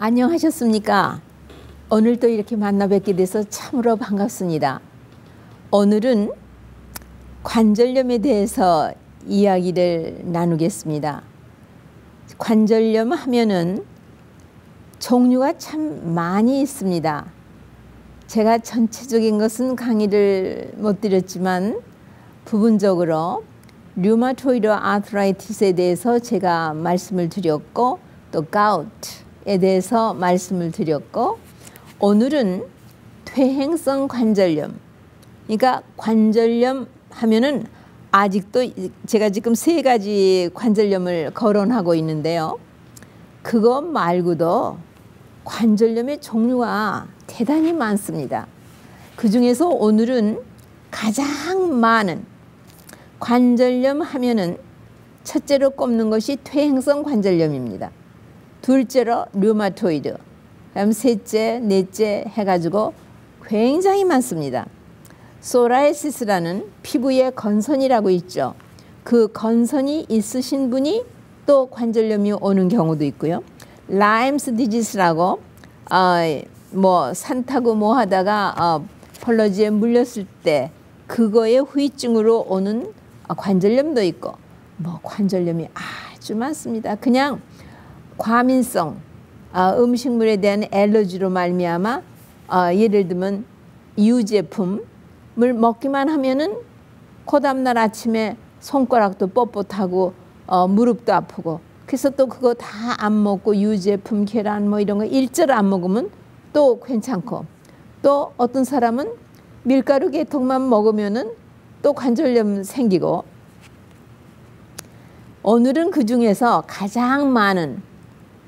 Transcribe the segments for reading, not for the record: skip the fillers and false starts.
안녕하셨습니까? 오늘 또 이렇게 만나 뵙게 돼서 참으로 반갑습니다. 오늘은 관절염에 대해서 이야기를 나누겠습니다. 관절염 하면은 종류가 참 많이 있습니다. 제가 전체적인 것은 강의를 못 드렸지만 부분적으로 류마토이드 아트라이티스에 대해서 제가 말씀을 드렸고 또 가우트에 대해서 말씀을 드렸고 오늘은 퇴행성 관절염, 그러니까 관절염 하면은 아직도 제가 지금 3가지 관절염을 거론하고 있는데요. 그것 말고도 관절염의 종류가 대단히 많습니다. 그 중에서 오늘은 가장 많은 관절염 하면은 첫째로 꼽는 것이 퇴행성 관절염입니다. 둘째로 류마토이드, 그다음 셋째, 넷째 해가지고 굉장히 많습니다. 소라이시스라는 피부의 건선이라고 있죠. 그 건선이 있으신 분이 또 관절염이 오는 경우도 있고요. 라임스 디지스라고 뭐 산타고 뭐 하다가 펄러지에 물렸을 때 그거의 후유증으로 오는 관절염도 있고 뭐 관절염이 아주 많습니다. 그냥 과민성 음식물에 대한 알러지로 말미암아 예를 들면 유제품을 먹기만 하면은 그 다음날 아침에 손가락도 뻣뻣하고 무릎도 아프고 그래서 또 그거 다 안 먹고 유제품 계란 뭐 이런 거 일절 안 먹으면 또 괜찮고 또 어떤 사람은 밀가루 계통만 먹으면은 또 관절염 생기고 오늘은 그 중에서 가장 많은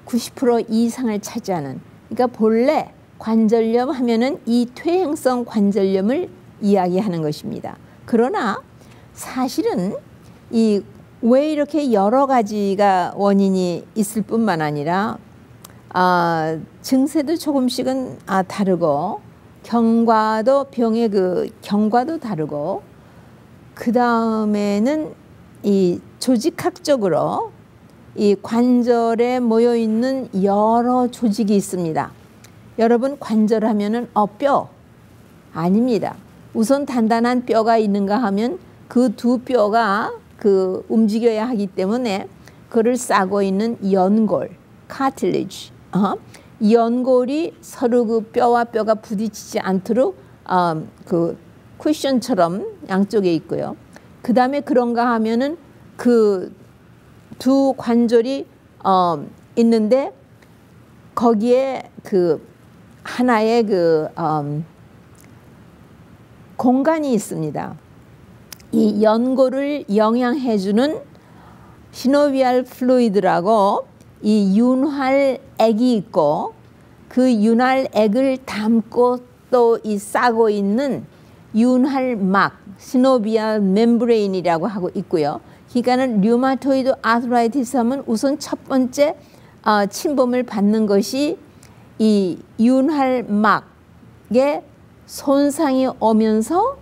90% 이상을 차지하는 그러니까 본래 관절염 하면은 이 퇴행성 관절염을 이야기하는 것입니다. 그러나 사실은 왜 이렇게 여러 가지가 원인이 있을 뿐만 아니라 증세도 조금씩은 다르고 경과도 병의 그 경과도 다르고 그 다음에는 이 조직학적으로 이 관절에 모여 있는 여러 조직이 있습니다. 여러분 관절하면은 뼈 아닙니다. 우선 단단한 뼈가 있는가 하면 그 두 뼈가 움직여야 하기 때문에 그를 싸고 있는 연골, cartilage, 연골이 서로 그 뼈와 뼈가 부딪히지 않도록 그 쿠션처럼 양쪽에 있고요. 그 다음에 그런가 하면은 그 두 관절이 있는데 거기에 그 하나의 공간이 있습니다. 이 연골을 영양해주는 시노비알 플루이드라고 이 윤활액이 있고 그 윤활액을 담고 또 이 싸고 있는 윤활막 시노비알 멤브레인이라고 하고 있고요. 그러니까는 류마토이드 아트라이티스 하면 우선 첫 번째 침범을 받는 것이 이 윤활막에 손상이 오면서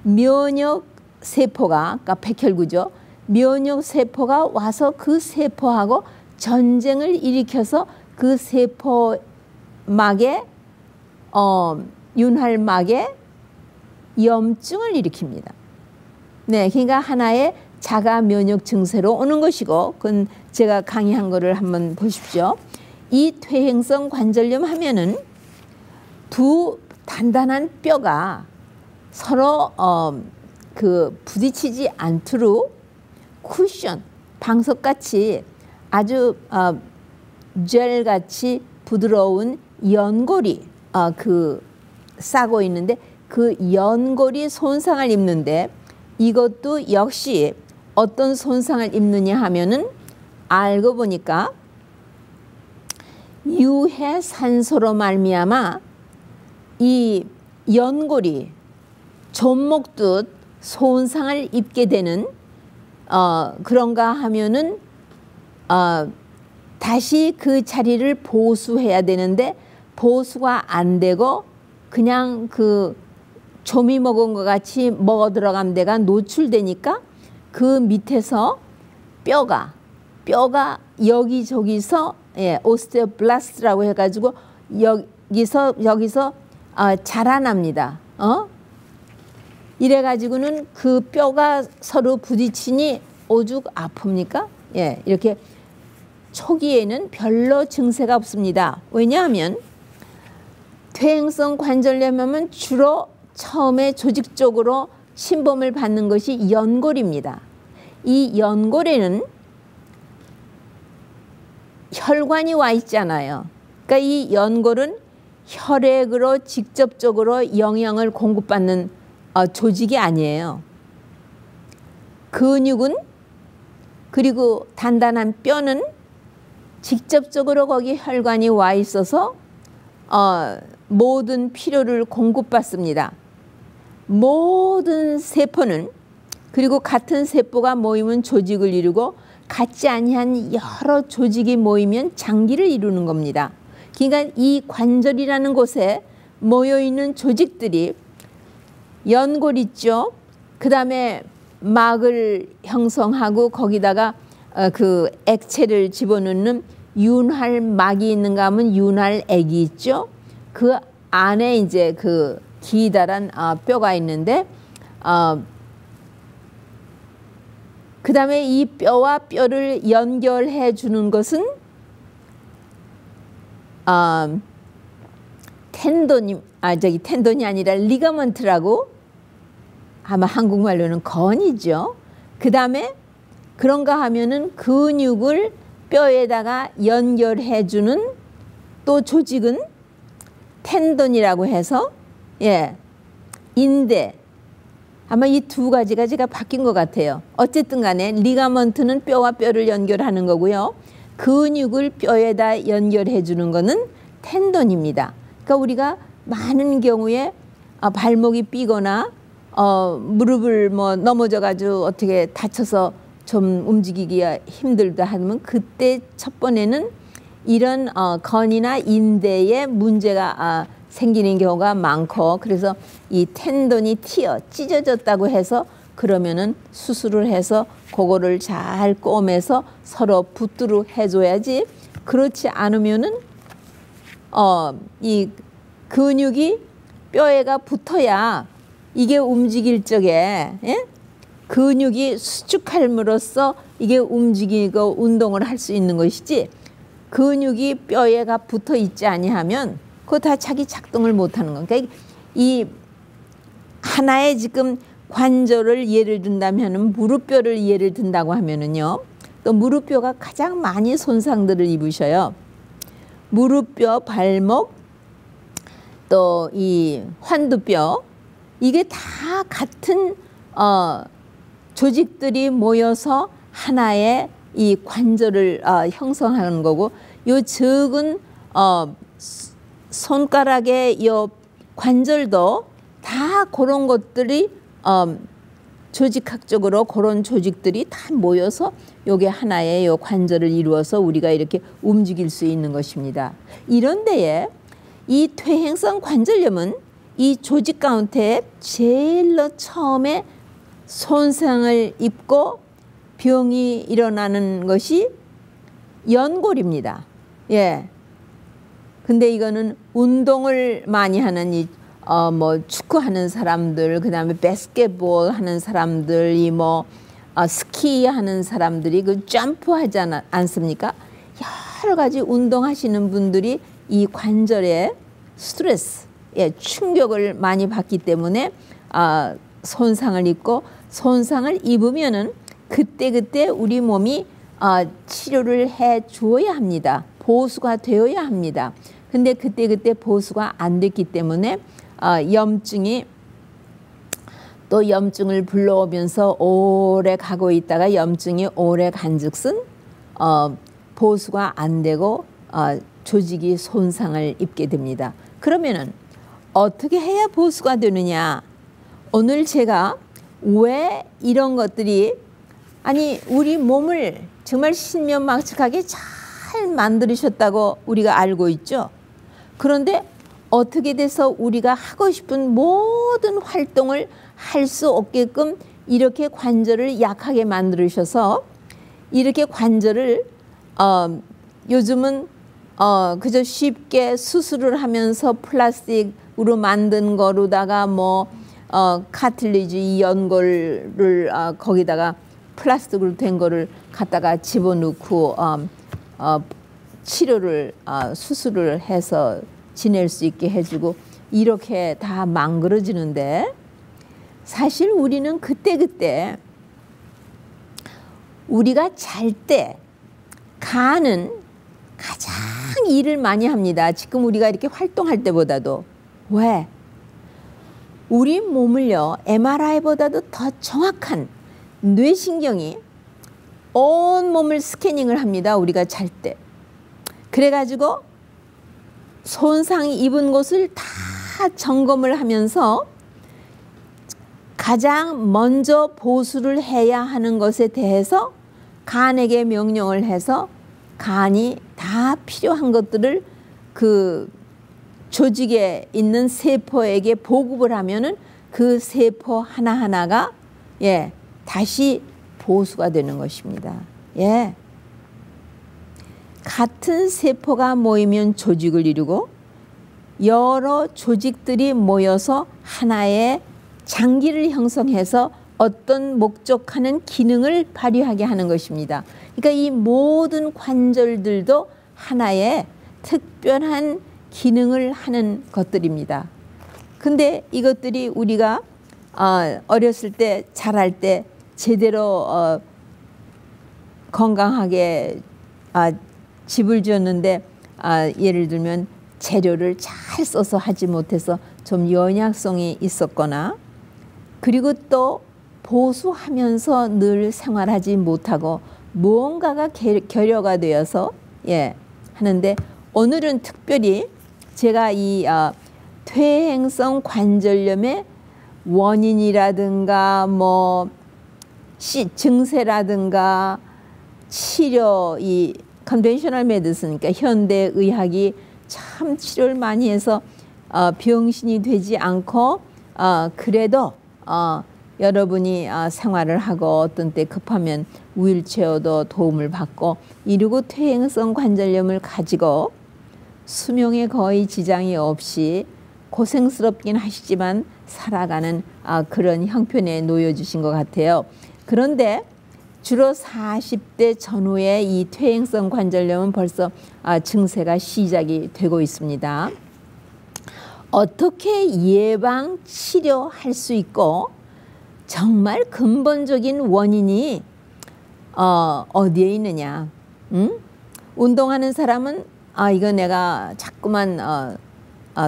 면역 세포가 그러니까 백혈구죠. 면역 세포가 와서 그 세포하고 전쟁을 일으켜서 그 세포막에 윤활막에 염증을 일으킵니다. 네, 그러니까 하나의 자가 면역 증세로 오는 것이고 그건 제가 강의한 거를 한번 보십시오. 이 퇴행성 관절염 하면은 두 단단한 뼈가 서로 부딪히지 않도록 쿠션, 방석같이 아주 젤같이 부드러운 연골이 싸고 있는데 그 연골이 손상을 입는데 이것도 역시 어떤 손상을 입느냐 하면은 알고 보니까 유해 산소로 말미암아 이 연골이 좀 먹듯 손상을 입게 되는 그런가 하면은 다시 그 자리를 보수해야 되는데 보수가 안 되고 그냥 조미 먹은 것 같이 먹어 들어간 데가 노출되니까 그 밑에서 뼈가 여기저기서 예, 오스테오블라스트라고 해가지고 여기서 자라납니다. 이래가지고는 그 뼈가 서로 부딪히니 오죽 아픕니까? 예, 이렇게 초기에는 별로 증세가 없습니다. 왜냐하면 퇴행성 관절염은 주로 처음에 조직적으로 침범을 받는 것이 연골입니다. 이 연골에는 혈관이 와 있잖아요. 그러니까 이 연골은 혈액으로 직접적으로 영양을 공급받는 조직이 아니에요. 근육은 그리고 단단한 뼈는 직접적으로 거기 혈관이 와 있어서 모든 필요를 공급받습니다. 모든 세포는 그리고 같은 세포가 모이면 조직을 이루고 같지 아니한 여러 조직이 모이면 장기를 이루는 겁니다. 그러니까 이 관절이라는 곳에 모여있는 조직들이 연골 있죠. 그 다음에 막을 형성하고 거기다가 그 액체를 집어넣는 윤활막이 있는가 하면 윤활액이 있죠. 그 안에 이제 그 기다란 뼈가 있는데 그 다음에 이 뼈와 뼈를 연결해 주는 것은 텐돈이 아니라 리가먼트라고 아마 한국말로는 건이죠. 그 다음에 그런가 하면은 근육을 뼈에다가 연결해 주는 또 조직은 텐돈이라고 해서 예, 인대. 아마 이 두 가지가 제가 바뀐 것 같아요. 어쨌든 간에 리가먼트는 뼈와 뼈를 연결하는 거고요. 근육을 뼈에다 연결해 주는 거는 텐돈입니다. 그러니까 우리가 많은 경우에 발목이 삐거나 무릎을 뭐 넘어져 가지고 어떻게 다쳐서 좀 움직이기가 힘들다 하면 그때 첫 번에는 이런 건이나 인대에 문제가 생기는 경우가 많고, 그래서 이 텐돈이 찢어졌다고 해서 그러면은 수술을 해서 그거를 잘 꼬매서 서로 붙도록 해줘야지, 그렇지 않으면은 이 근육이 뼈에가 붙어야 이게 움직일 적에 근육이 수축함으로써 이게 움직이고 운동을 할 수 있는 것이지, 근육이 뼈에가 붙어 있지 아니하면 그거 다 자기 작동을 못하는 거니까. 그러니까 이 하나의 지금 관절을 예를 든다면 무릎뼈를 예를 든다고 하면은요, 또 무릎뼈가 가장 많이 손상들을 입으셔요. 무릎뼈, 발목, 또 이 환두뼈, 이게 다 같은 조직들이 모여서 하나의 이 관절을 형성하는 거고, 요 적은 손가락의 요 관절도 다 그런 것들이 조직학적으로 그런 조직들이 다 모여서 요게 하나의 요 관절을 이루어서 우리가 이렇게 움직일 수 있는 것입니다. 이런 데에 이 퇴행성 관절염은 이 조직 가운데 제일로 처음에 손상을 입고 병이 일어나는 것이 연골입니다. 예. 근데 이거는 운동을 많이 하는 뭐 축구하는 사람들, 그 다음에 바스켓볼 하는 사람들, 스키 하는 사람들이 그 점프 하지 않습니까? 여러 가지 운동하시는 분들이 이 관절에 스트레스, 충격을 많이 받기 때문에 손상을 입고, 손상을 입으면은 그때그때 우리 몸이 치료를 해 주어야 합니다. 보수가 되어야 합니다. 근데 그때그때 보수가 안 됐기 때문에 염증이 또 염증을 불러오면서 오래 가고 있다가 염증이 오래 간즉슨 보수가 안 되고 조직이 손상을 입게 됩니다. 그러면은 어떻게 해야 보수가 되느냐? 오늘 제가 왜 이런 것들이, 아니 우리 몸을 정말 신면막측하게 잘 만들으셨다고 우리가 알고 있죠. 그런데 어떻게 돼서 우리가 하고 싶은 모든 활동을 할 수 없게끔 이렇게 관절을 약하게 만들으셔서 이렇게 관절을 요즘은 그저 쉽게 수술을 하면서 플라스틱으로 만든 거로다가 뭐 카틸리지 이 연골을 거기다가 플라스틱으로 된 거를 갖다가 집어넣고 치료를 수술을 해서 지낼 수 있게 해주고 이렇게 다 망그러지는데, 사실 우리는 그때그때 우리가 잘 때 간은 가장 일을 많이 합니다. 지금 우리가 이렇게 활동할 때보다도. 왜? 우리 몸을요, MRI보다도 더 정확한 뇌신경이 온 몸을 스캐닝을 합니다. 우리가 잘 때. 그래가지고 손상이 입은 곳을 다 점검을 하면서 가장 먼저 보수를 해야 하는 것에 대해서 간에게 명령을 해서 간이 다 필요한 것들을 그 조직에 있는 세포에게 보급을 하면은 그 세포 하나하나가 다시 보수가 되는 것입니다. 같은 세포가 모이면 조직을 이루고 여러 조직들이 모여서 하나의 장기를 형성해서 어떤 목적하는 기능을 발휘하게 하는 것입니다. 그러니까 이 모든 관절들도 하나의 특별한 기능을 하는 것들입니다. 근데 이것들이 우리가 어렸을 때 자랄 때 제대로 건강하게 집을 지었는데 예를 들면 재료를 잘 써서 하지 못해서 좀 연약성이 있었거나, 그리고 또 보수하면서 늘 생활하지 못하고 무언가가 결여가 되어서 하는데, 오늘은 특별히 제가 이 퇴행성 관절염의 원인이라든가 뭐 증세라든가 치료, 이 컨벤셔널 메디슨, 그러니까 현대 의학이 참 치료를 많이 해서 병신이 되지 않고 그래도 여러분이 생활을 하고 어떤 때 급하면 휠체어도 도움을 받고 이러고 퇴행성 관절염을 가지고 수명에 거의 지장이 없이 고생스럽긴 하시지만 살아가는 그런 형편에 놓여주신 것 같아요. 그런데 주로 40대 전후에 이 퇴행성 관절염은 벌써 증세가 시작이 되고 있습니다. 어떻게 예방 치료할 수 있고 정말 근본적인 원인이 어디에 있느냐? 운동하는 사람은 이거 내가 자꾸만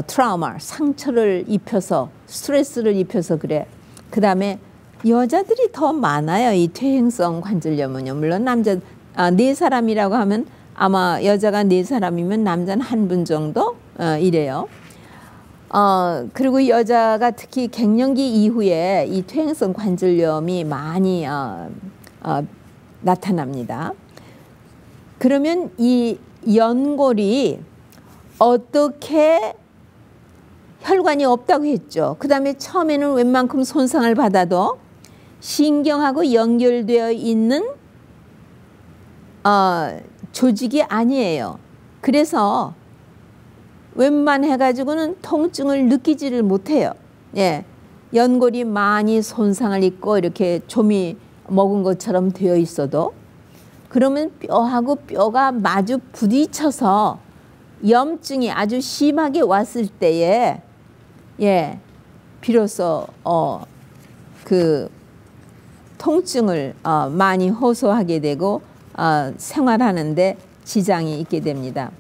트라우마, 상처를 입혀서 스트레스를 입혀서 그래. 그 다음에 여자들이 더 많아요. 이 퇴행성 관절염은요. 물론 남자 4사람이라고 하면 아마 여자가 4사람이면 남자는 1분 정도 이래요. 그리고 여자가 특히 갱년기 이후에 이 퇴행성 관절염이 많이 나타납니다. 그러면 이 연골이 어떻게 혈관이 없다고 했죠. 그 다음에 처음에는 웬만큼 손상을 받아도 신경하고 연결되어 있는 조직이 아니에요. 그래서 웬만해가지고는 통증을 느끼지를 못해요. 연골이 많이 손상을 입고 이렇게 좀이 먹은 것처럼 되어 있어도, 그러면 뼈하고 뼈가 마주 부딪혀서 염증이 아주 심하게 왔을 때에 비로소 그 통증을 많이 호소하게 되고 생활하는데 지장이 있게 됩니다.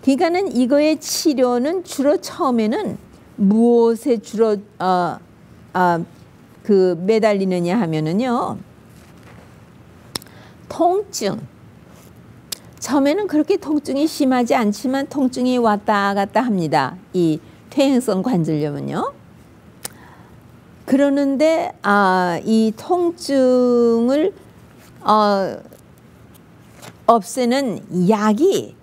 그러니까는 이거의 치료는 주로 처음에는 무엇에 주로 그 매달리느냐 하면은요, 통증. 처음에는 그렇게 통증이 심하지 않지만 통증이 왔다 갔다 합니다. 이 퇴행성 관절염은요. 그러는데 이 통증을 없애는 약이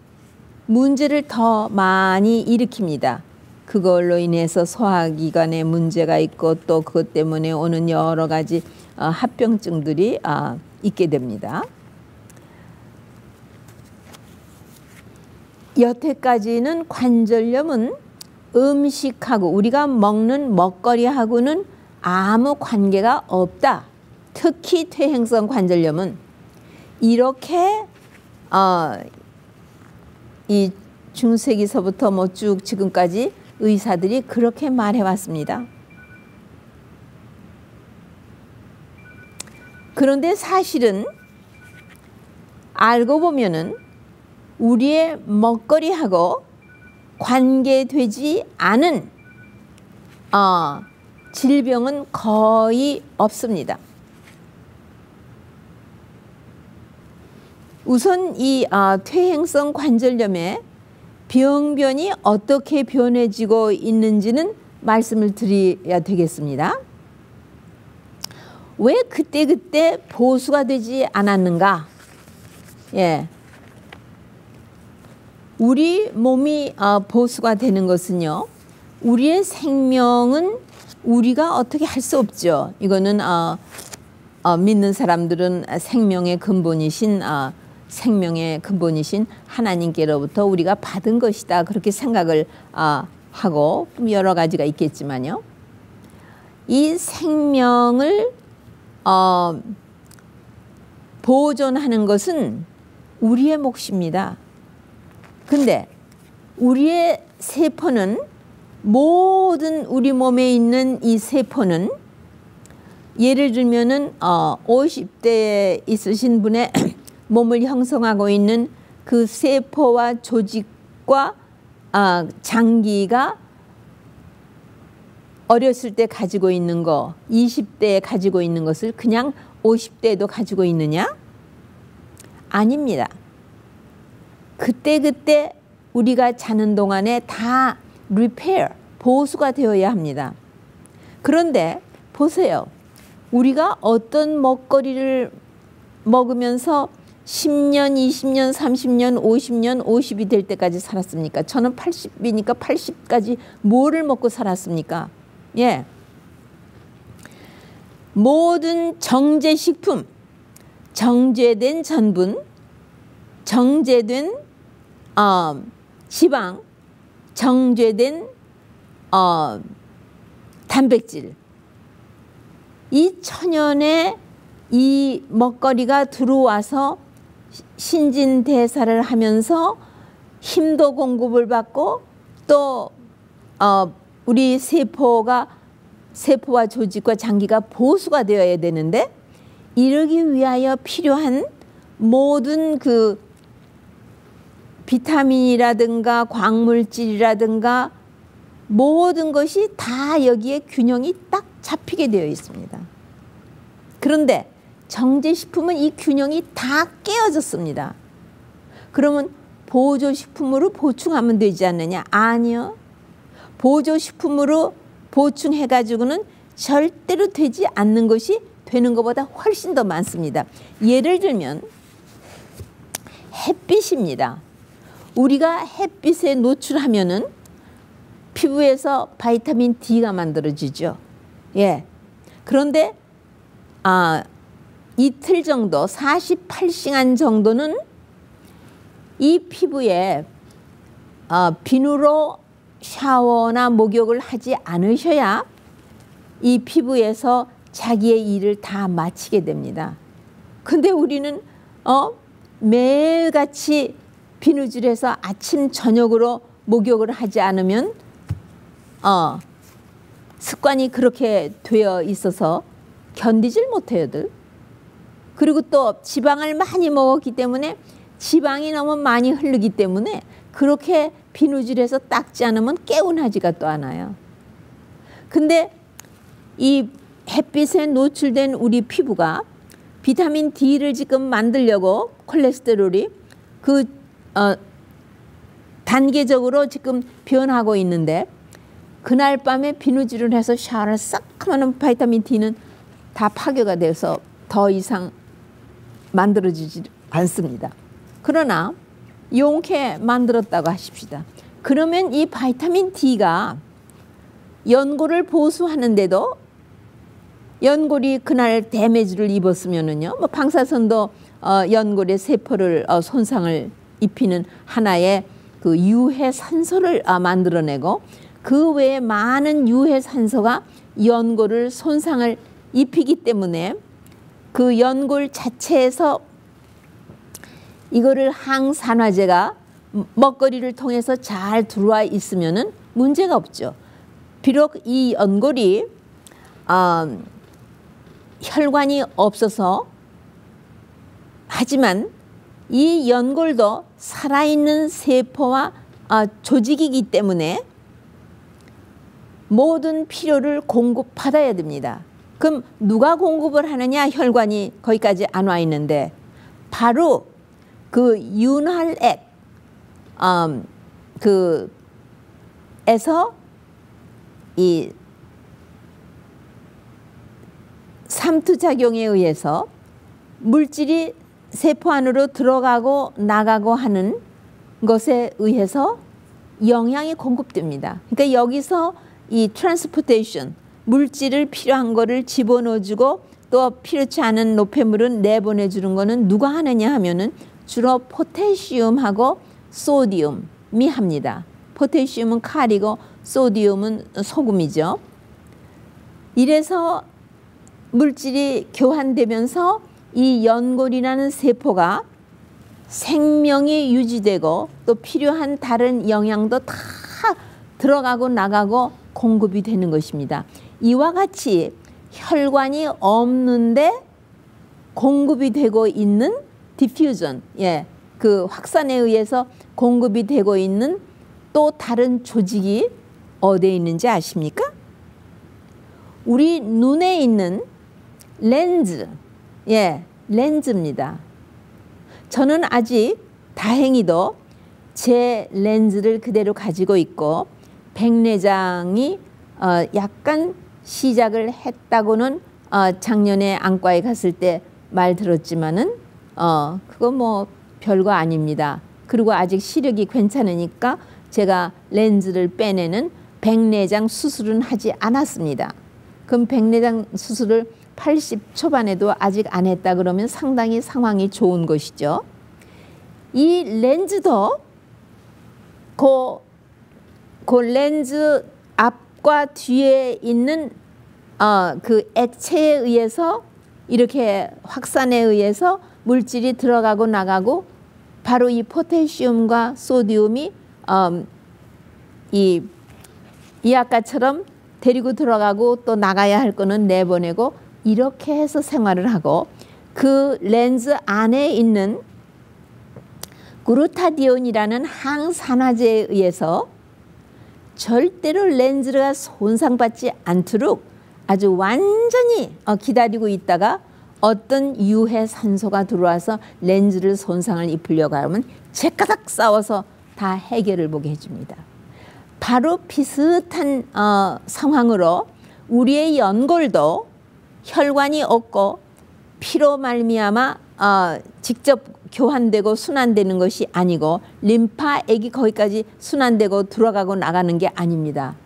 문제를 더 많이 일으킵니다. 그걸로 인해서 소화기관에 문제가 있고 또 그것 때문에 오는 여러 가지 합병증들이 있게 됩니다. 여태까지는 관절염은 음식하고 우리가 먹는 먹거리하고는 아무 관계가 없다. 특히 퇴행성 관절염은 이렇게 이 중세기서부터 뭐 쭉 지금까지 의사들이 그렇게 말해왔습니다. 그런데 사실은 알고 보면은 우리의 먹거리하고 관계되지 않은 질병은 거의 없습니다. 우선 이 퇴행성 관절염의 병변이 어떻게 변해지고 있는지는 말씀을 드려야 되겠습니다. 왜 그때그때 보수가 되지 않았는가? 예. 우리 몸이 보수가 되는 것은요, 우리의 생명은 우리가 어떻게 할 수 없죠. 이거는 믿는 사람들은 생명의 근본이신 하나님께로부터 우리가 받은 것이다, 그렇게 생각을 하고 여러 가지가 있겠지만요, 이 생명을 보존하는 것은 우리의 몫입니다. 근데 우리의 세포는, 모든 우리 몸에 있는 이 세포는, 예를 들면은 50대에 있으신 분의 몸을 형성하고 있는 그 세포와 조직과 장기가 어렸을 때 가지고 있는 거, 20대에 가지고 있는 것을 그냥 50대에도 가지고 있느냐? 아닙니다. 그때그때 우리가 자는 동안에 다 repair, 보수가 되어야 합니다. 그런데 보세요. 우리가 어떤 먹거리를 먹으면서 10년, 20년, 30년, 50년, 50이 될 때까지 살았습니까? 저는 80이니까 80까지 뭐를 먹고 살았습니까? 예. 모든 정제식품, 정제된 전분, 정제된 지방, 정제된 단백질, 이 천연의 이 먹거리가 들어와서 신진대사를 하면서 힘도 공급을 받고 또 우리 세포와 조직과 장기가 보수가 되어야 되는데, 이러기 위하여 필요한 모든 그 비타민이라든가 광물질이라든가 모든 것이 다 여기에 균형이 딱 잡히게 되어 있습니다. 그런데 정제식품은 이 균형이 다 깨어졌습니다. 그러면 보조식품으로 보충하면 되지 않느냐? 아니요. 보조식품으로 보충해가지고는 절대로 되지 않는 것이 되는 것보다 훨씬 더 많습니다. 예를 들면 햇빛입니다. 우리가 햇빛에 노출하면은 피부에서 바이타민 D가 만들어지죠. 예. 그런데 이틀 정도, 48시간 정도는 이 피부에 비누로 샤워나 목욕을 하지 않으셔야 이 피부에서 자기의 일을 다 마치게 됩니다. 근데 우리는 매일같이 비누질해서 아침 저녁으로 목욕을 하지 않으면 습관이 그렇게 되어 있어서 견디질 못해요들. 그리고 또 지방을 많이 먹었기 때문에 지방이 너무 많이 흐르기 때문에 그렇게 비누질해서 닦지 않으면 개운하지가 또 않아요. 근데 이 햇빛에 노출된 우리 피부가 비타민 D를 지금 만들려고 콜레스테롤이 단계적으로 지금 변하고 있는데, 그날 밤에 비누질을 해서 샤워를 싹 하면 바이타민 D는 다 파괴가 돼서 더 이상 만들어지지 않습니다. 그러나 용케 만들었다고 하십시다. 그러면 이 바이타민 D가 연골을 보수하는데도, 연골이 그날 데미지를 입었으면은요, 뭐 방사선도 연골의 세포를 손상을 입히는 하나의 그 유해 산소를 만들어내고 그 외에 많은 유해 산소가 연골을 손상을 입히기 때문에 그 연골 자체에서 이거를 항산화제가 먹거리를 통해서 잘 들어와 있으면은 문제가 없죠. 비록 이 연골이 혈관이 없어서 하지만 이 연골도 살아있는 세포와 조직이기 때문에 모든 필요를 공급받아야 됩니다. 그럼 누가 공급을 하느냐? 혈관이 거기까지 안 와 있는데 바로 그 윤활액 에서 이 삼투작용에 의해서 물질이 세포 안으로 들어가고 나가고 하는 것에 의해서 영양이 공급됩니다. 그러니까 여기서 이 트랜스포테이션, 물질을 필요한 거를 집어넣어주고 또 필요치 않은 노폐물은 내보내주는 거는 누가 하느냐 하면은 주로 포테시움하고 소디움이 합니다. 포테시움은 칼이고 소디움은 소금이죠. 이래서 물질이 교환되면서 이 연골이라는 세포가 생명이 유지되고 또 필요한 다른 영양도 다 들어가고 나가고 공급이 되는 것입니다. 이와 같이 혈관이 없는데 공급이 되고 있는 디퓨전, 그 확산에 의해서 공급이 되고 있는 또 다른 조직이 어디에 있는지 아십니까? 우리 눈에 있는 렌즈, 렌즈입니다. 저는 아직 다행히도 제 렌즈를 그대로 가지고 있고 백내장이 약간 시작을 했다고는 작년에 안과에 갔을 때 말 들었지만은 그거 뭐 별거 아닙니다. 그리고 아직 시력이 괜찮으니까 제가 렌즈를 빼내는 백내장 수술은 하지 않았습니다. 그럼 백내장 수술을 80 초반에도 아직 안 했다 그러면 상당히 상황이 좋은 것이죠. 이 렌즈도 그 렌즈 앞과 뒤에 있는 그 액체에 의해서 이렇게 확산에 의해서 물질이 들어가고 나가고 바로 이 포테시움과 소디움이 이 아까처럼 데리고 들어가고 또 나가야 할 거는 내보내고 이렇게 해서 생활을 하고 그 렌즈 안에 있는 그루타디온이라는 항산화제에 의해서 절대로 렌즈가 손상받지 않도록 아주 완전히 기다리고 있다가 어떤 유해 산소가 들어와서 렌즈를 손상을 입히려고 하면 제까닥 싸워서 다 해결을 보게 해줍니다. 바로 비슷한 상황으로 우리의 연골도 혈관이 없고 피로 말미암아 직접 교환되고 순환되는 것이 아니고 림파액이 거기까지 순환되고 들어가고 나가는 게 아닙니다.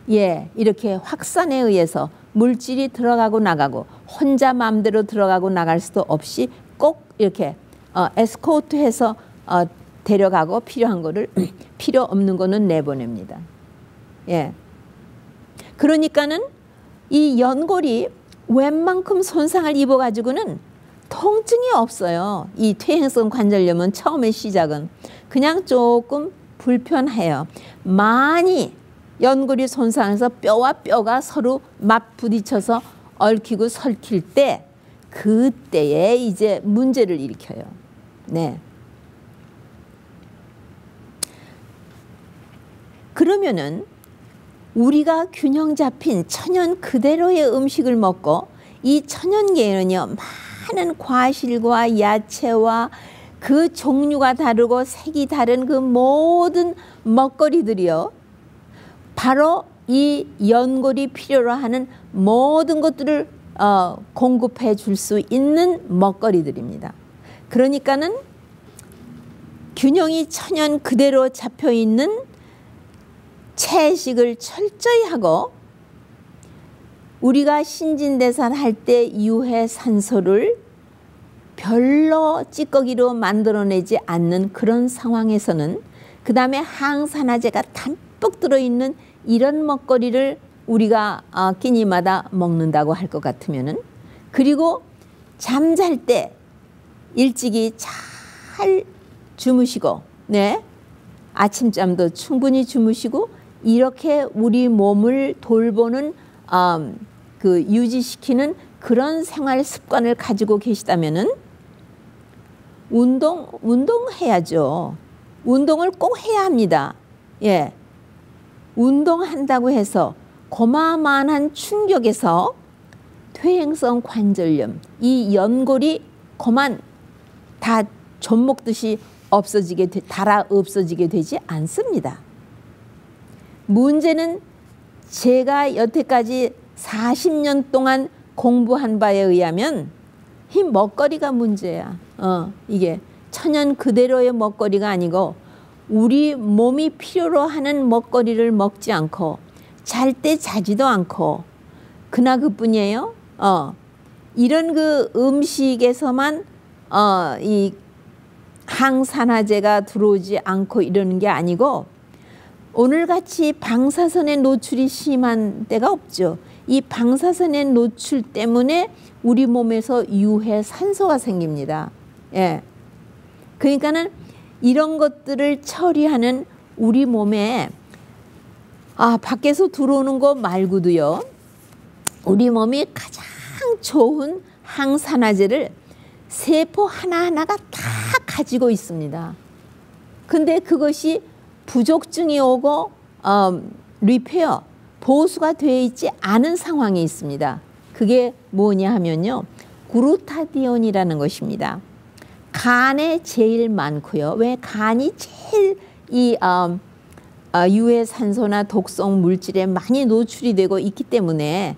이렇게 확산에 의해서 물질이 들어가고 나가고 혼자 마음대로 들어가고 나갈 수도 없이 꼭 이렇게 에스코트해서 데려가고 필요한 거를 필요 없는 거는 내보냅니다. 그러니까는 이 연골이 웬만큼 손상을 입어가지고는 통증이 없어요. 이 퇴행성 관절염은 처음에 시작은 그냥 조금 불편해요. 많이 연골이 손상해서 뼈와 뼈가 서로 막 부딪혀서 얽히고 설킬 때 그때에 이제 문제를 일으켜요. 그러면은 우리가 균형 잡힌 천연 그대로의 음식을 먹고 이 천연계에는요 많은 과실과 야채와 그 종류가 다르고 색이 다른 그 모든 먹거리들이요 바로 이 연골이 필요로 하는 모든 것들을 공급해 줄 수 있는 먹거리들입니다. 그러니까는 균형이 천연 그대로 잡혀 있는 채식을 철저히 하고 우리가 신진대사를 할 때 유해 산소를 별로 찌꺼기로 만들어내지 않는 그런 상황에서는 그 다음에 항산화제가 담뿍 들어있는 이런 먹거리를 우리가 끼니마다 먹는다고 할 것 같으면은, 그리고 잠잘 때 일찍이 잘 주무시고, 네, 아침잠도 충분히 주무시고 이렇게 우리 몸을 돌보는 유지시키는 그런 생활 습관을 가지고 계시다면은 운동해야죠. 운동을 꼭 해야 합니다. 예, 운동한다고 해서 고마만한 충격에서 퇴행성 관절염, 이 연골이 그만 다 젖 먹듯이 달아 없어지게 되지 않습니다. 문제는 제가 여태까지 40년 동안 공부한 바에 의하면 이 먹거리가 문제야. 이게 천연 그대로의 먹거리가 아니고 우리 몸이 필요로 하는 먹거리를 먹지 않고 잘 때 자지도 않고 그나 그뿐이에요. 이런 그 음식에서만 이 항산화제가 들어오지 않고 이러는 게 아니고 오늘같이 방사선에 노출이 심한 때가 없죠. 이 방사선의 노출 때문에 우리 몸에서 유해 산소가 생깁니다. 예. 그러니까는 이런 것들을 처리하는 우리 몸에 밖에서 들어오는 거 말고도요. 우리 몸이 가장 좋은 항산화제를 세포 하나하나가 다 가지고 있습니다. 근데 그것이 부족증이 오고 리페어, 보수가 되어 있지 않은 상황이 있습니다. 그게 뭐냐 하면요. 그루타디온이라는 것입니다. 간에 제일 많고요. 왜 간이 제일 이 유해 산소나 독성 물질에 많이 노출이 되고 있기 때문에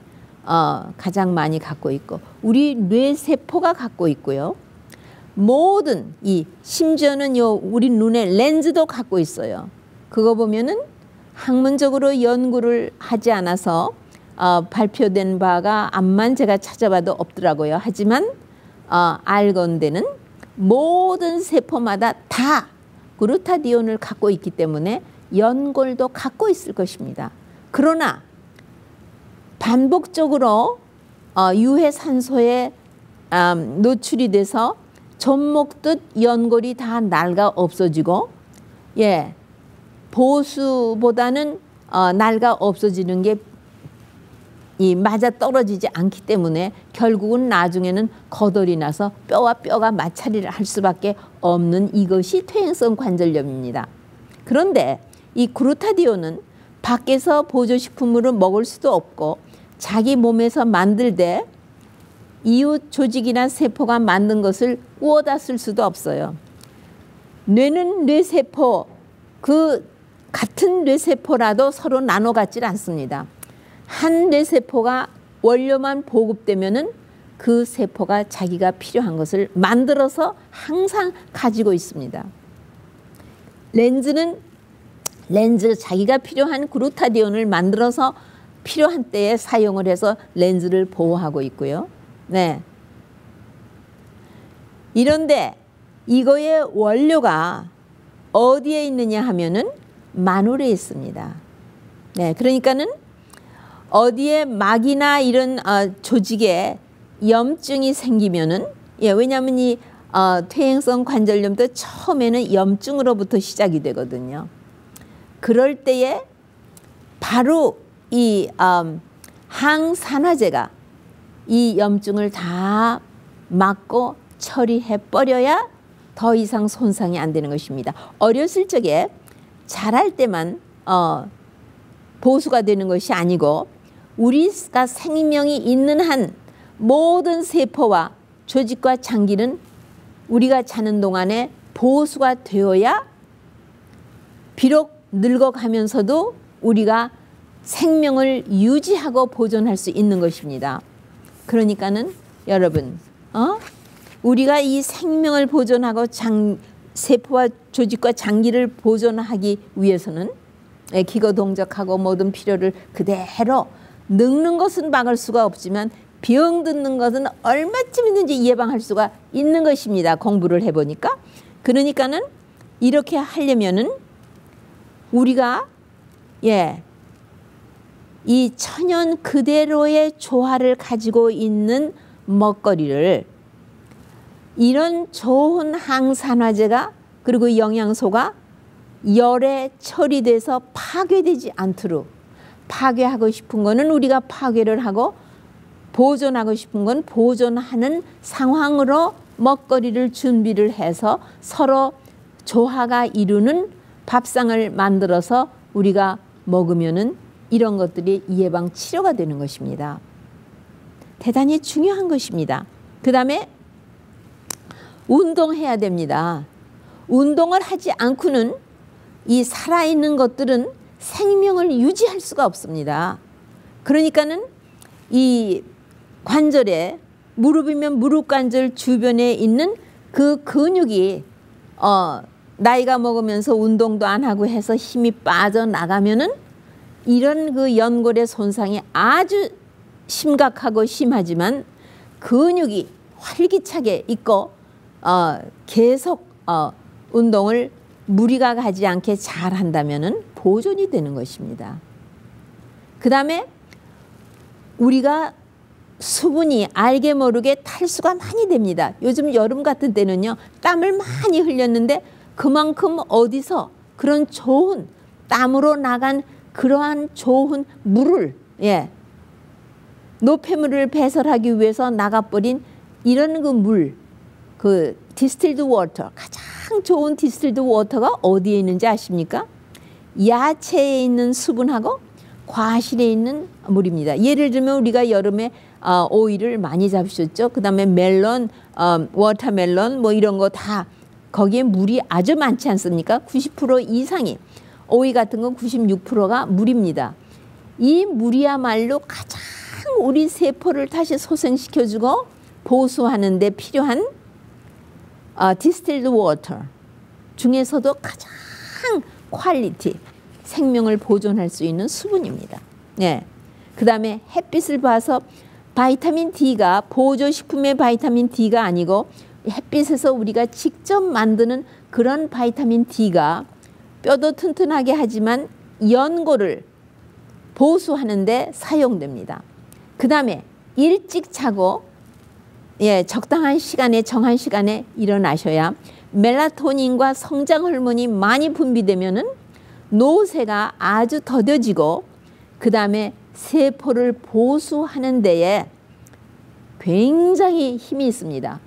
가장 많이 갖고 있고 우리 뇌세포가 갖고 있고요. 모든 심지어는 우리 눈의 렌즈도 갖고 있어요. 그거 보면은 학문적으로 연구를 하지 않아서 발표된 바가 암만 제가 찾아봐도 없더라고요. 하지만 알건대는 모든 세포마다 다 그루타디온을 갖고 있기 때문에 연골도 갖고 있을 것입니다. 그러나 반복적으로 유해 산소에 노출이 돼서 젖 먹듯 연골이 다 낡아 없어지고, 예, 보수보다는 낡아 없어지는 게 맞아 떨어지지 않기 때문에 결국은 나중에는 거덜이 나서 뼈와 뼈가 마찰을 할 수밖에 없는 이것이 퇴행성 관절염입니다. 그런데 이 그루타디온은 밖에서 보조식품으로 먹을 수도 없고 자기 몸에서 만들되 이웃 조직이나 세포가 만든 것을 구워다 쓸 수도 없어요. 뇌는 뇌세포, 같은 뇌세포라도 서로 나눠 갖질 않습니다. 한 뇌세포가 원료만 보급되면은 그 세포가 자기가 필요한 것을 만들어서 항상 가지고 있습니다. 렌즈는 자기가 필요한 그루타디온을 만들어서 필요한 때에 사용을 해서 렌즈를 보호하고 있고요. 네. 이런데 이거의 원료가 어디에 있느냐 하면은 마늘에 있습니다. 네. 그러니까는 어디에 막이나 이런 조직에 염증이 생기면은, 예, 왜냐하면 이 퇴행성 관절염도 처음에는 염증으로부터 시작이 되거든요. 그럴 때에 바로 이 항산화제가 이 염증을 다 막고 처리해 버려야 더 이상 손상이 안 되는 것입니다. 어렸을 적에 자랄 때만 보수가 되는 것이 아니고 우리가 생명이 있는 한 모든 세포와 조직과 장기는 우리가 자는 동안에 보수가 되어야 비록 늙어가면서도 우리가 생명을 유지하고 보존할 수 있는 것입니다. 그러니까는 여러분, 우리가 이 생명을 보존하고 세포와 조직과 장기를 보존하기 위해서는 기거동적하고 모든 필요를 그대로 늙는 것은 막을 수가 없지만 병 듣는 것은 얼마쯤이든지 예방할 수가 있는 것입니다. 공부를 해보니까. 그러니까는 이렇게 하려면은 우리가 이 천연 그대로의 조화를 가지고 있는 먹거리를 이런 좋은 항산화제가 그리고 영양소가 열에 처리돼서 파괴되지 않도록, 파괴하고 싶은 거는 우리가 파괴를 하고 보존하고 싶은 건 보존하는 상황으로 먹거리를 준비를 해서 서로 조화가 이루는 밥상을 만들어서 우리가 먹으면은 이런 것들이 예방 치료가 되는 것입니다. 대단히 중요한 것입니다. 그 다음에 운동해야 됩니다. 운동을 하지 않고는 이 살아있는 것들은 생명을 유지할 수가 없습니다. 그러니까는 이 관절에, 무릎이면 무릎 관절 주변에 있는 그 근육이 나이가 먹으면서 운동도 안 하고 해서 힘이 빠져나가면은 이런 그 연골의 손상이 아주 심각하고 심하지만 근육이 활기차게 있고 계속 운동을 무리가 가지 않게 잘 한다면은 보존이 되는 것입니다. 그 다음에 우리가 수분이 알게 모르게 탈수가 많이 됩니다. 요즘 여름 같은 때는요, 땀을 많이 흘렸는데 그만큼 어디서 그런 좋은 땀으로 나간 그러한 좋은 물을, 노폐물을 배설하기 위해서 나가버린 이런 그 물, 그 디스틸드 워터, 가장 좋은 디스틸드 워터가 어디에 있는지 아십니까? 야채에 있는 수분하고 과실에 있는 물입니다. 예를 들면 우리가 여름에 오이를 많이 잡수셨죠. 그 다음에 멜론, 워터멜론 뭐 이런 거 다 거기에 물이 아주 많지 않습니까? 90% 이상이, 오이 같은 건 96%가 물입니다. 이 물이야말로 가장 우리 세포를 다시 소생시켜주고 보수하는 데 필요한 디스틸드 워터 중에서도 가장 퀄리티, 생명을 보존할 수 있는 수분입니다. 그 다음에 햇빛을 봐서 바이타민 D가 보조식품의 바이타민 D가 아니고 햇빛에서 우리가 직접 만드는 그런 바이타민 D가 뼈도 튼튼하게 하지만 연골을 보수하는 데 사용됩니다. 그 다음에 일찍 자고 적당한 시간에, 정한 시간에 일어나셔야 멜라토닌과 성장 호르몬이 많이 분비되면은 노쇠가 아주 더뎌지고 그 다음에 세포를 보수하는 데에 굉장히 힘이 있습니다.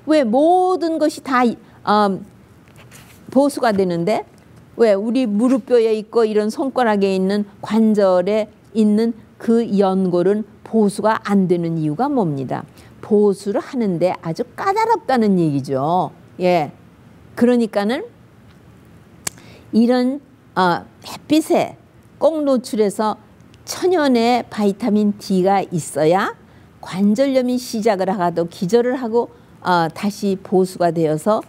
왜 모든 것이 다 보수가 되는데 왜 우리 무릎뼈에 있고 이런 손가락에 있는 관절에 있는 그 연골은 보수가 안 되는 이유가 뭡니다? 보수를 하는데 아주 까다롭다는 얘기죠. 그러니까는 이런 햇빛에 꼭 노출해서 천연의 바이타민 D가 있어야 관절염이 시작을 하고도 기절을 하고 다시 보수가 되어서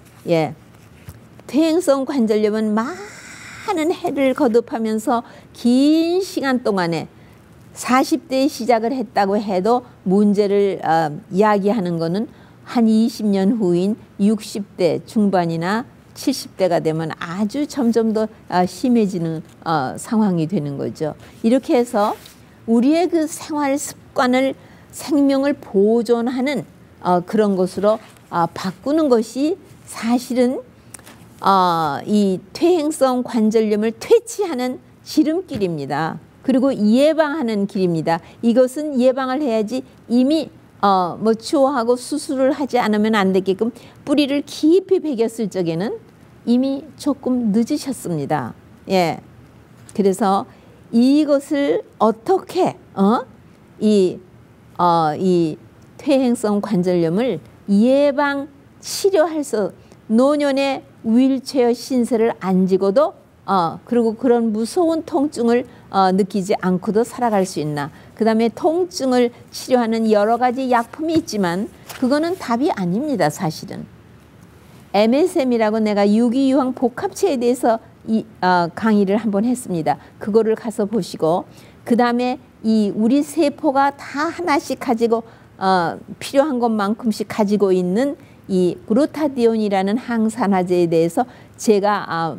퇴행성 관절염은 많은 해를 거듭하면서 긴 시간 동안에 40대에 시작을 했다고 해도 문제를 이야기하는 거는 한 20년 후인 60대 중반이나 70대가 되면 아주 점점 더 심해지는 상황이 되는 거죠. 이렇게 해서 우리의 그 생활 습관을 생명을 보존하는 그런 것으로 바꾸는 것이 사실은 이 퇴행성 관절염을 퇴치하는 지름길입니다. 그리고 예방하는 길입니다. 이것은 예방을 해야지 이미 뭐 치료하고 수술을 하지 않으면 안 되게끔 뿌리를 깊이 베겼을 적에는 이미 조금 늦으셨습니다. 그래서 이것을 어떻게 이 퇴행성 관절염을 예방 치료할 수, 노년의 휠체어 신세를 안 지고도 그리고 그런 무서운 통증을 느끼지 않고도 살아갈 수 있나. 그 다음에 통증을 치료하는 여러 가지 약품이 있지만 그거는 답이 아닙니다. 사실은. MSM이라고 내가 유기유황 복합체에 대해서 강의를 한번 했습니다. 그거를 가서 보시고 그 다음에 이 우리 세포가 다 하나씩 가지고 필요한 것만큼씩 가지고 있는 이 그루타디온이라는 항산화제에 대해서 제가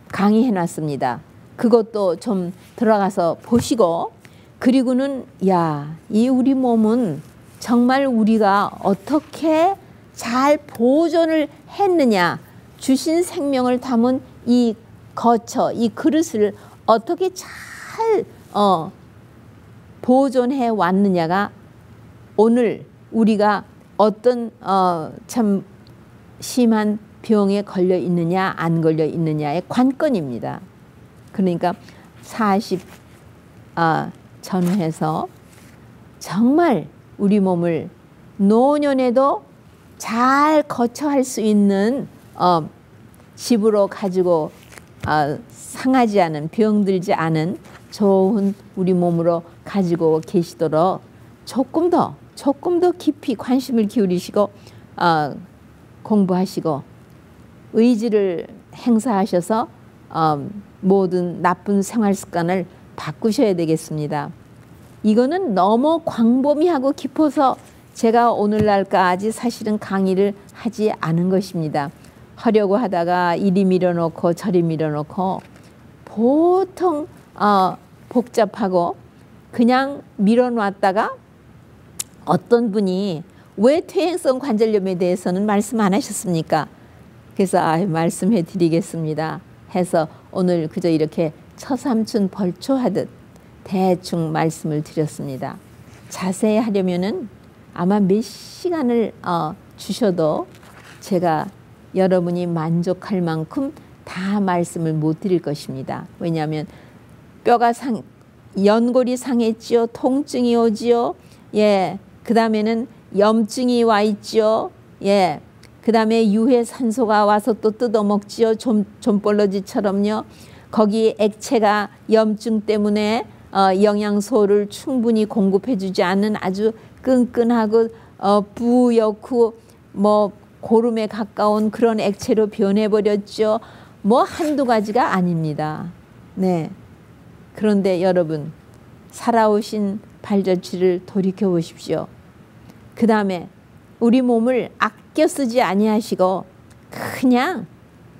강의해 놨습니다. 그것도 좀 들어가서 보시고, 그리고는 이 우리 몸은 정말 우리가 어떻게 잘 보존을 했느냐, 주신 생명을 담은 이 거처, 이 그릇을 어떻게 잘 보존해 왔느냐가 오늘 우리가 어떤 참 심한 병에 걸려 있느냐 안 걸려 있느냐의 관건입니다. 그러니까 40 전후해서 정말 우리 몸을 노년에도 잘 거처할 수 있는 집으로 가지고 상하지 않은, 병들지 않은 좋은 우리 몸으로 가지고 계시도록 조금 더 깊이 관심을 기울이시고 공부하시고 의지를 행사하셔서 모든 나쁜 생활 습관을 바꾸셔야 되겠습니다. 이거는 너무 광범위하고 깊어서 제가 오늘날까지 사실은 강의를 하지 않은 것입니다. 하려고 하다가 이리 밀어놓고 저리 밀어놓고 보통 복잡하고 그냥 밀어놨다가 어떤 분이 왜 퇴행성 관절염에 대해서는 말씀 안 하셨습니까? 그래서 말씀해 드리겠습니다 해서 오늘 그저 이렇게 처삼춘 벌초하듯 대충 말씀을 드렸습니다. 자세히 하려면은 아마 몇 시간을 주셔도 제가 여러분이 만족할 만큼 다 말씀을 못 드릴 것입니다. 왜냐하면 뼈가 연골이 상했지요. 통증이 오지요. 그 다음에는 염증이 와 있지요. 그 다음에 유해 산소가 와서 또 뜯어먹지요. 좀벌러지처럼요. 거기 액체가 염증 때문에 영양소를 충분히 공급해주지 않는 아주 끈끈하고 뿌옇고 고름에 가까운 그런 액체로 변해버렸죠. 한두 가지가 아닙니다. 네. 그런데 여러분, 살아오신 발자취를 돌이켜 보십시오. 그 다음에 우리 몸을 아껴 쓰지 아니하시고 그냥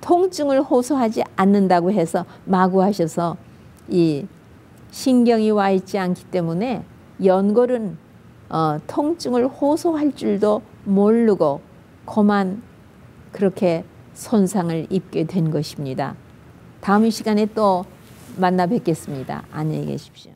통증을 호소하지 않는다고 해서 마구 하셔서 이 신경이 와 있지 않기 때문에 연골은 통증을 호소할 줄도 모르고 그만 그렇게 손상을 입게 된 것입니다. 다음 시간에 또 만나 뵙겠습니다. 안녕히 계십시오.